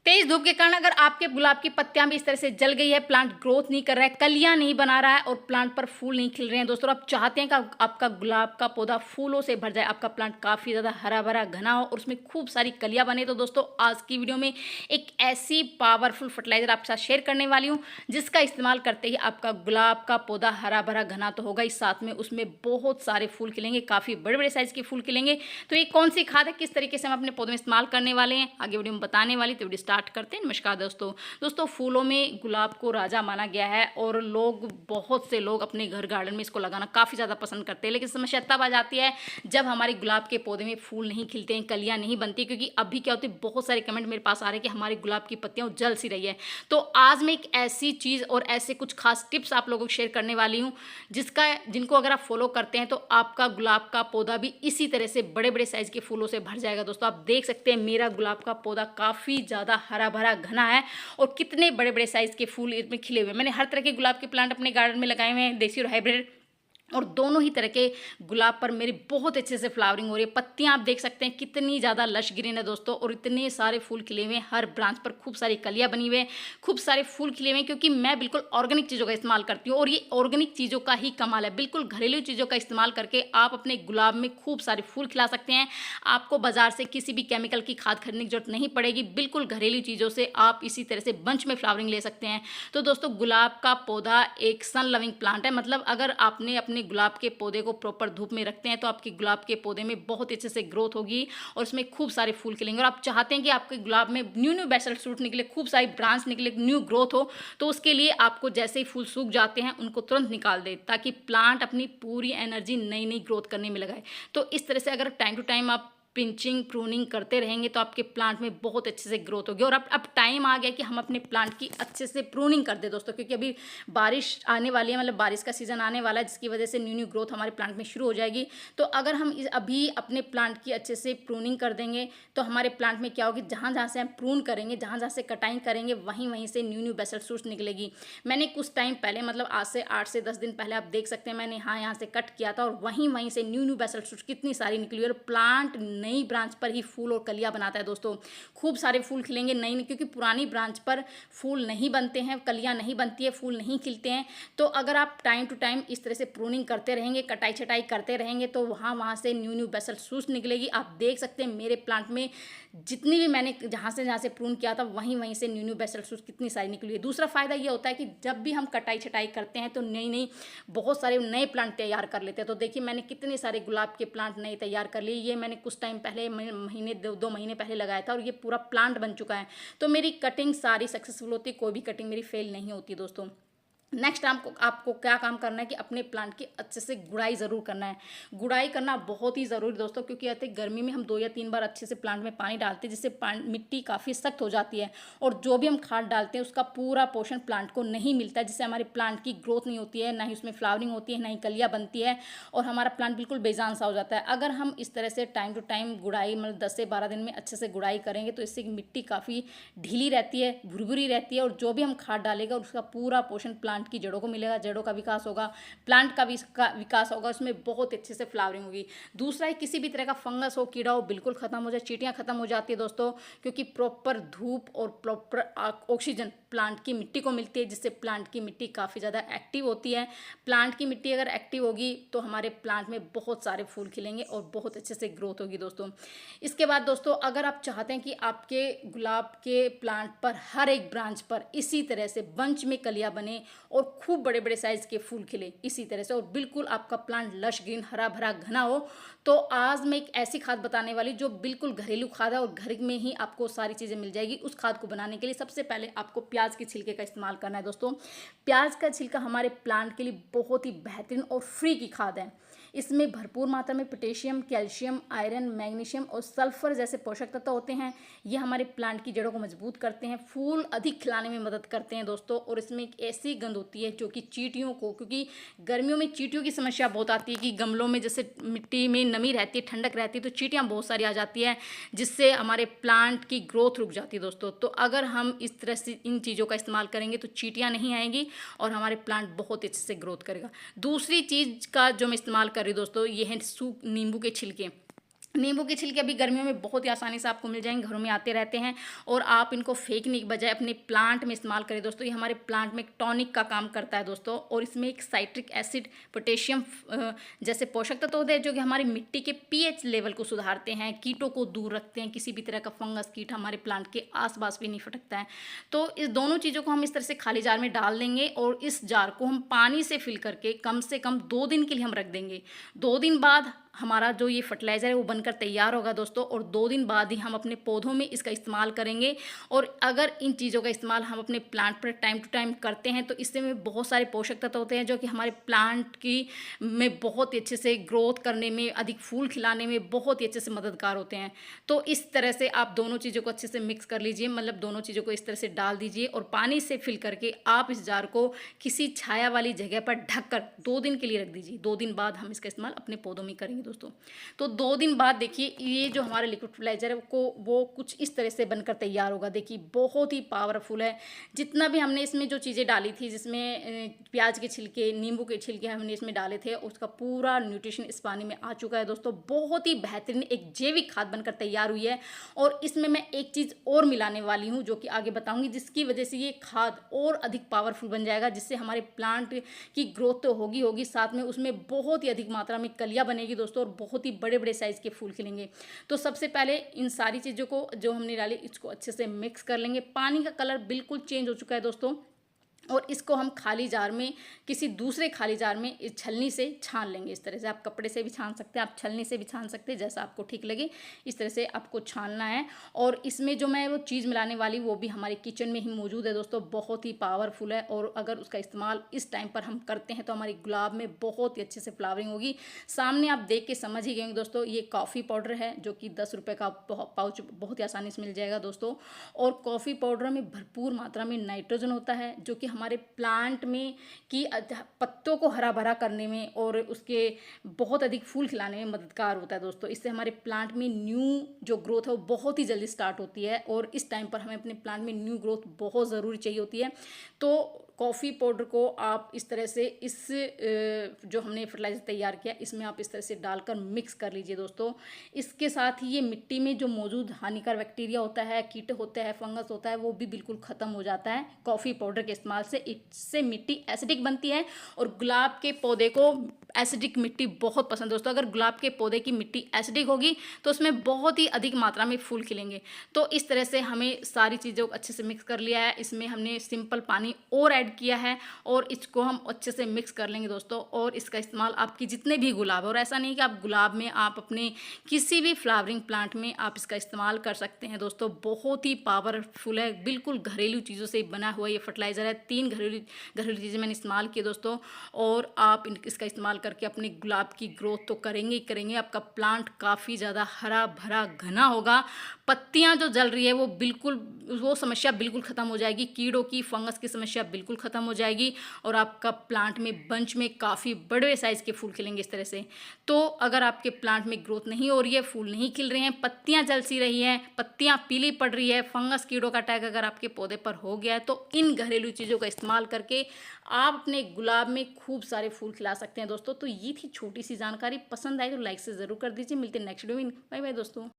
तेज धूप के कारण अगर आपके गुलाब की पत्तियां भी इस तरह से जल गई है, प्लांट ग्रोथ नहीं कर रहा है, कलियां नहीं बना रहा है और प्लांट पर फूल नहीं खिल रहे हैं दोस्तों, आप चाहते हैं कि आपका गुलाब का पौधा फूलों से भर जाए, आपका प्लांट काफ़ी ज़्यादा हरा भरा घना हो और उसमें खूब सारी कलियां बने, तो दोस्तों आज की वीडियो में एक ऐसी पावरफुल फर्टिलाइजर आपके साथ शेयर करने वाली हूँ जिसका इस्तेमाल करते ही आपका गुलाब का पौधा हरा भरा घना तो होगा ही, साथ में उसमें बहुत सारे फूल खिलेंगे, काफ़ी बड़े बड़े साइज़ के फूल खिलेंगे। तो ये कौन सी खाद है, किस तरीके से हम अपने पौधे में इस्तेमाल करने वाले हैं, आगे वीडियो में बताने वाली, तो वीडियो स्टार्ट करते हैं। नमस्कार दोस्तों फूलों में गुलाब को राजा माना गया है और बहुत से लोग अपने घर गार्डन में इसको लगाना काफ़ी ज़्यादा पसंद करते हैं, लेकिन समस्या तब आ जाती है जब हमारे गुलाब के पौधे में फूल नहीं खिलते हैं, कलियां नहीं बनती, क्योंकि अभी क्या होती है, बहुत सारे कमेंट मेरे पास आ रहे हैं कि हमारे गुलाब की पत्तियां जल सी रही है। तो आज मैं एक ऐसी चीज़ और ऐसे कुछ खास टिप्स आप लोगों को शेयर करने वाली हूँ जिनको अगर आप फॉलो करते हैं तो आपका गुलाब का पौधा भी इसी तरह से बड़े बड़े साइज़ के फूलों से भर जाएगा। दोस्तों आप देख सकते हैं मेरा गुलाब का पौधा काफ़ी ज़्यादा हरा भरा घना है और कितने बड़े बड़े साइज़ के फूल इसमें खिले हुए हैं। मैंने हर तरह के गुलाब के प्लांट अपने गार्डन में लगाए हुए हैं, देसी और हाइब्रिड, और दोनों ही तरह के गुलाब पर मेरी बहुत अच्छे से फ्लावरिंग हो रही है। पत्तियां आप देख सकते हैं कितनी ज़्यादा लश ग्रीन है दोस्तों, और इतने सारे फूल खिले हुए हैं, हर ब्रांच पर खूब सारी कलियां बनी हुई हैं, खूब सारे फूल खिले हुए हैं, क्योंकि मैं बिल्कुल ऑर्गेनिक चीज़ों का इस्तेमाल करती हूँ और ये ऑर्गेनिक चीज़ों का ही कमाल है। बिल्कुल घरेलू चीज़ों का इस्तेमाल करके आप अपने गुलाब में खूब सारे फूल खिला सकते हैं। आपको बाजार से किसी भी केमिकल की खाद खरीदने की जरूरत नहीं पड़ेगी, बिल्कुल घरेलू चीज़ों से आप इसी तरह से बंच में फ्लावरिंग ले सकते हैं। तो दोस्तों गुलाब का पौधा एक सन लविंग प्लांट है, मतलब अगर आपने अपने गुलाब के पौधे को प्रॉपर धूप में रखते हैं तो आपके गुलाब के पौधे में बहुत अच्छे से ग्रोथ होगी और उसमें खूब सारे फूल खिलेंगे। और आप चाहते हैं कि आपके गुलाब में न्यू बेसल फ्रूट निकले, खूब सारी ब्रांच निकले, न्यू ग्रोथ हो, तो उसके लिए आपको जैसे ही फूल सूख जाते हैं उनको तुरंत निकाल दे, ताकि प्लांट अपनी पूरी एनर्जी नई नई ग्रोथ करने में लगाए। तो इस तरह से अगर टाइम टू टाइम आप पिंचिंग प्रूनिंग करते रहेंगे तो आपके प्लांट में बहुत अच्छे से ग्रोथ होगी। और अब टाइम आ गया कि हम अपने प्लांट की अच्छे से प्रूनिंग कर दें दोस्तों, क्योंकि अभी बारिश आने वाली है, मतलब बारिश का सीजन आने वाला है, जिसकी वजह से न्यू न्यू ग्रोथ हमारे प्लांट में शुरू हो जाएगी। तो अगर हम अभी अपने प्लांट की अच्छे से प्रूनिंग कर देंगे तो हमारे प्लांट में क्या होगी, जहाँ जहाँ से हम प्रून करेंगे, जहाँ जहाँ से कटाई करेंगे, वहीं वहीं से न्यू बेसल शूट्स निकलेगी। मैंने कुछ टाइम पहले, मतलब आज से 8 से 10 दिन पहले, आप देख सकते हैं मैंने यहाँ से कट किया था और वहीं वहीं से न्यू बेसल शूट्स कितनी सारी निकली, और प्लांट नई ब्रांच पर ही फूल और कलियां बनाता है दोस्तों। खूब सारे फूल खिलेंगे नई, क्योंकि पुरानी ब्रांच पर फूल नहीं बनते हैं, कलियां नहीं बनती है, फूल नहीं खिलते हैं। तो अगर आप टाइम टू टाइम इस तरह से प्रूनिंग करते रहेंगे, कटाई छटाई करते रहेंगे, तो वहाँ से न्यू बेसल शूट्स निकलेगी। आप देख सकते हैं मेरे प्लांट में जितनी भी मैंने जहाँ से प्रून किया था वहीं वहीं से न्यू बेसल शूट्स कितनी सारी निकली है। दूसरा फायदा ये होता है कि जब भी हम कटाई छटाई करते हैं तो नई बहुत सारे नए प्लांट तैयार कर लेते हैं। तो देखिए मैंने कितने सारे गुलाब के प्लांट नए तैयार कर लिए। ये मैंने कुछ टाइम पहले, महीने 2 महीने पहले लगाया था और ये पूरा प्लांट बन चुका है। तो मेरी कटिंग सारी सक्सेसफुल होती, कोई भी कटिंग मेरी फेल नहीं होती दोस्तों। नेक्स्ट आपको क्या काम करना है कि अपने प्लांट की अच्छे से गुड़ाई ज़रूर करना है। गुड़ाई करना बहुत ही ज़रूरी दोस्तों, क्योंकि आते गर्मी में हम 2 या 3 बार अच्छे से प्लांट में पानी डालते हैं, जिससे मिट्टी काफ़ी सख्त हो जाती है और जो भी हम खाद डालते हैं उसका पूरा पोषण प्लांट को नहीं मिलता है, जिससे हमारे प्लांट की ग्रोथ नहीं होती है, ना ही उसमें फ्लावरिंग होती है, ना ही कलियाँ बनती है और हमारा प्लांट बिल्कुल बेजान सा हो जाता है। अगर हम इस तरह से टाइम टू टाइम गुड़ाई, मतलब 10 से 12 दिन में अच्छे से गुड़ाई करेंगे तो इससे मिट्टी काफ़ी ढीली रहती है, भुरभुरी रहती है, और जो भी हम खाद डालेगा उसका पूरा पोषण प्लांट की जड़ों को मिलेगा, जड़ों का विकास होगा, प्लांट का विकास होगा, उसमें बहुत अच्छे से फ्लावरिंग होगी। दूसरा है किसी भी तरह का फंगस हो, कीड़ा हो, बिल्कुल खत्म हो जाए, चींटियां खत्म हो जाती है दोस्तों, क्योंकि प्रॉपर धूप और प्रॉपर ऑक्सीजन प्लांट की मिट्टी को मिलती है, जिससे प्लांट की मिट्टी काफ़ी ज़्यादा एक्टिव होती है। प्लांट की मिट्टी अगर एक्टिव होगी तो हमारे प्लांट में बहुत सारे फूल खिलेंगे और बहुत अच्छे से ग्रोथ होगी दोस्तों। इसके बाद दोस्तों अगर आप चाहते हैं कि आपके गुलाब के प्लांट पर हर एक ब्रांच पर इसी तरह से बंच में कलियां बने और खूब बड़े बड़े साइज के फूल खिले इसी तरह से, और बिल्कुल आपका प्लांट लश ग्रीन हरा भरा घना हो, तो आज मैं एक ऐसी खाद बताने वाली जो बिल्कुल घरेलू खाद है और घर में ही आपको सारी चीज़ें मिल जाएगी। उस खाद को बनाने के लिए सबसे पहले आपको प्याज के छिलके का इस्तेमाल करना है दोस्तों। प्याज का छिलका हमारे प्लांट के लिए बहुत ही बेहतरीन और फ्री की खाद है। इसमें भरपूर मात्रा में पोटेशियम, कैल्शियम, आयरन, मैग्नीशियम और सल्फर जैसे पोषक तत्व होते हैं। ये हमारे प्लांट की जड़ों को मजबूत करते हैं, फूल अधिक खिलाने में मदद करते हैं दोस्तों। और इसमें एक ऐसी गंध होती है जो कि चींटियों को, क्योंकि गर्मियों में चींटियों की समस्या बहुत आती है कि गमलों में जैसे मिट्टी में नमी रहती है, ठंडक रहती है, तो चींटियाँ बहुत सारी आ जाती है, जिससे हमारे प्लांट की ग्रोथ रुक जाती है दोस्तों। तो अगर हम इस तरह से इन चीज़ों का इस्तेमाल करेंगे तो चींटियाँ नहीं आएंगी और हमारे प्लांट बहुत अच्छे से ग्रोथ करेगा। दूसरी चीज़ का जो मैं इस्तेमाल कर रही हूँ दोस्तों, ये है नींबू के छिलके। नींबू के छिलके अभी गर्मियों में बहुत ही आसानी से आपको मिल जाएंगे, घरों में आते रहते हैं। और आप इनको फेंकने के बजाय अपने प्लांट में इस्तेमाल करें दोस्तों। ये हमारे प्लांट में एक टॉनिक का काम करता है दोस्तों, और इसमें एक साइट्रिक एसिड, पोटेशियम जैसे पोषक तत्व होते हैं जो कि हमारी मिट्टी के पीएच लेवल को सुधारते हैं, कीटों को दूर रखते हैं, किसी भी तरह का फंगस कीट हमारे प्लांट के आसपास भी नहीं फटकता है। तो इस दोनों चीज़ों को हम इस तरह से खाली जार में डाल देंगे, और इस जार को हम पानी से फिल करके कम से कम 2 दिन के लिए हम रख देंगे। 2 दिन बाद हमारा जो ये फर्टिलाइज़र है वो बनकर तैयार होगा दोस्तों, और 2 दिन बाद ही हम अपने पौधों में इसका इस्तेमाल करेंगे। और अगर इन चीज़ों का इस्तेमाल हम अपने प्लांट पर टाइम टू टाइम करते हैं तो इससे में बहुत सारे पोषक तत्व होते हैं जो कि हमारे प्लांट की में बहुत ही अच्छे से ग्रोथ करने में, अधिक फूल खिलाने में बहुत ही अच्छे से मददगार होते हैं। तो इस तरह से आप दोनों चीज़ों को अच्छे से मिक्स कर लीजिए, मतलब दोनों चीज़ों को इस तरह से डाल दीजिए, और पानी से फिल करके आप इस जार को किसी छाया वाली जगह पर ढककर 2 दिन के लिए रख दीजिए। 2 दिन बाद हम इसका इस्तेमाल अपने पौधों में करेंगे दोस्तों। तो 2 दिन बाद देखिए ये जो हमारा लिक्विड फर्टिलाइज़र है वो कुछ इस तरह से बनकर तैयार होगा। देखिए बहुत ही पावरफुल है। जितना भी हमने इसमें जो चीज़ें डाली थी, जिसमें प्याज के छिलके, नींबू के छिलके हमने इसमें डाले थे, उसका पूरा न्यूट्रिशन इस पानी में आ चुका है दोस्तों। बहुत ही बेहतरीन एक जैविक खाद बनकर तैयार हुई है। और इसमें मैं एक चीज़ और मिलाने वाली हूँ जो कि आगे बताऊँगी, जिसकी वजह से ये खाद और अधिक पावरफुल बन जाएगा, जिससे हमारे प्लांट की ग्रोथ तो होगी, साथ में उसमें बहुत ही अधिक मात्रा में कलियाँ बनेगी दोस्तों, और बहुत ही बड़े बड़े साइज़ के फूल खिलेंगे। तो सबसे पहले इन सारी चीज़ों को जो हमने डाली इसको अच्छे से मिक्स कर लेंगे। पानी का कलर बिल्कुल चेंज हो चुका है दोस्तों, और इसको हम खाली जार में, किसी दूसरे खाली जार में इस छलनी से छान लेंगे। इस तरह से आप कपड़े से भी छान सकते हैं, आप छलनी से भी छान सकते हैं, जैसा आपको ठीक लगे इस तरह से आपको छानना है। और इसमें जो मैं वो चीज़ मिलाने वाली वो भी हमारे किचन में ही मौजूद है दोस्तों, बहुत ही पावरफुल है। और अगर उसका इस्तेमाल इस टाइम पर हम करते हैं तो हमारी गुलाब में बहुत ही अच्छे से फ्लावरिंग होगी। सामने आप देख के समझ ही गए होंगे दोस्तों, ये कॉफ़ी पाउडर है जो कि 10 रुपये का पाउच बहुत ही आसानी से मिल जाएगा दोस्तों। और कॉफ़ी पाउडर में भरपूर मात्रा में नाइट्रोजन होता है जो कि हमारे प्लांट में की पत्तों को हरा भरा करने में और उसके बहुत अधिक फूल खिलाने में मददगार होता है दोस्तों। इससे हमारे प्लांट में न्यू जो ग्रोथ है वो बहुत ही जल्दी स्टार्ट होती है, और इस टाइम पर हमें अपने प्लांट में न्यू ग्रोथ बहुत ज़रूरी चाहिए होती है। तो कॉफ़ी पाउडर को आप इस तरह से जो हमने फर्टिलाइज़र तैयार किया इसमें आप इस तरह से डालकर मिक्स कर लीजिए दोस्तों। इसके साथ ही ये मिट्टी में जो मौजूद हानिकारक बैक्टीरिया होता है, कीट होते हैं, फंगस होता है, वो भी बिल्कुल ख़त्म हो जाता है कॉफ़ी पाउडर के इस्तेमाल से। इससे मिट्टी एसिडिक बनती है, और गुलाब के पौधे को एसिडिक मिट्टी बहुत पसंद है दोस्तों। अगर गुलाब के पौधे की मिट्टी एसिडिक होगी तो उसमें बहुत ही अधिक मात्रा में फूल खिलेंगे। तो इस तरह से हमें सारी चीज़ों को अच्छे से मिक्स कर लिया है। इसमें हमने सिंपल पानी और ऐड किया है, और इसको हम अच्छे से मिक्स कर लेंगे दोस्तों। और इसका इस्तेमाल आपकी जितने भी गुलाब है, और ऐसा नहीं कि आप गुलाब में, आप अपने किसी भी फ्लावरिंग प्लांट में आप इसका इस्तेमाल कर सकते हैं दोस्तों। बहुत ही पावरफुल है, बिल्कुल घरेलू चीज़ों से बना हुआ ये फर्टिलाइज़र है। 3 घरेलू चीज़ें मैंने इस्तेमाल की दोस्तों, और आप इसका इस्तेमाल करके अपने गुलाब की ग्रोथ तो करेंगे ही करेंगे। आपका प्लांट काफ़ी ज़्यादा हरा भरा घना होगा। पत्तियां जो जल रही है वो बिल्कुल, वो समस्या बिल्कुल ख़त्म हो जाएगी। कीड़ों की, फंगस की समस्या बिल्कुल ख़त्म हो जाएगी, और आपका प्लांट में बंच में काफ़ी बड़े साइज़ के फूल खिलेंगे इस तरह से। तो अगर आपके प्लांट में ग्रोथ नहीं हो रही है, फूल नहीं खिल रहे हैं, पत्तियां जल सी रही हैं, पत्तियां पीली पड़ रही है, फंगस कीड़ों का अटैक अगर आपके पौधे पर हो गया है, तो इन घरेलू चीज़ों का इस्तेमाल करके आप अपने गुलाब में खूब सारे फूल खिला सकते हैं दोस्तों। तो ये थी छोटी सी जानकारी। पसंद आई तो लाइक से ज़रूर कर दीजिए। मिलते हैं नेक्स्ट वीडियो में। बाय बाय दोस्तों।